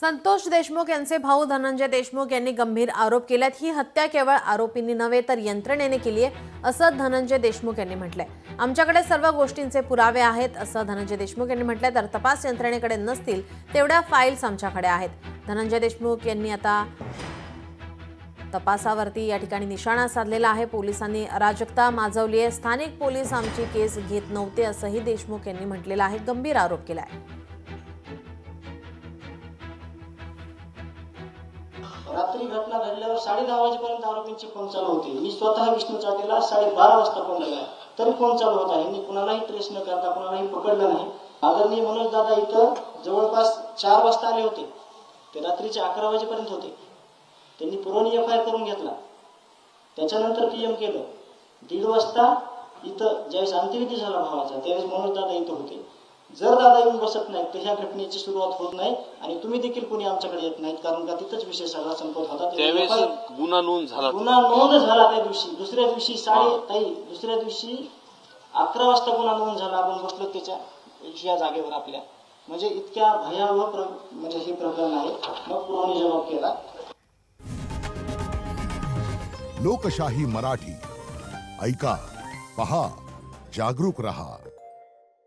संतोष देशमुख यांचे भाऊ धनंजय देशमुख यांनी गंभीर आरोप केल्यात। ही हत्या केवळ आरोपींनी नव्हे तर यंत्रणेने केली आहे असं धनंजय देशमुख यांनी म्हटलंय। आमच्याकडे सर्व गोष्टींचे पुरावे आहेत असं धनंजय देशमुख यांनी म्हटलंय। तर तपास यंत्रणेकडे नसतील तेवढ्या फाईल्स आमच्याकडे आहेत। धनंजय देशमुख यांनी आता तपासावरती या ठिकाणी निशाणा साधलेला आहे। पोलिसांनी अराजकता माजवली आहे। स्थानिक पोलीस आमची केस घेत नव्हते असंही देशमुख यांनी म्हटलेलं आहे। गंभीर आरोप केलाय। रात्री घटना घडल्यावर 10:30 वाजेपर्यंत आरोपींचे फोन चालू होते। मी स्वतः विष्णू चाटेला 12:30 वाजता फोन लावला, तरी फोन चालू होता। यांनी कुणालाही ट्रेस न करता कुणालाही पकडलं नाही। आदरणीय मनोज दादा इथं जवळपास 4 वाजता आले होते, ते रात्रीचे 11 वाजेपर्यंत होते। त्यांनी पुरवणी एफआयआर करून घेतला, त्याच्यानंतर पीएम केलं। 1:30 वाजता इथं ज्यावेळेस अंत्यविधी झाला भावाचा, त्यावेळेस मनोज दादा इथं होते। जर दादा येऊन बसत नाहीत तर ह्या घटनेची सुरुवात होत नाही आणि तुम्ही देखील कोणी आमच्याकडे येत नाहीत, कारण का तिथंच विषय सगळा संपत होता। गुन्हा नोंद झाला त्या दिवशी दुसऱ्या दिवशी 11 वाजता गुन्हा नोंद झाला। आपण बसलो त्याच्या या जागेवर आपल्या, म्हणजे इतक्या भयावह म्हणजे हे प्रकरण आहे। मग पुरवणी जबाब केला। लोकशाही मराठी ऐका, पहा, जागरूक रहा।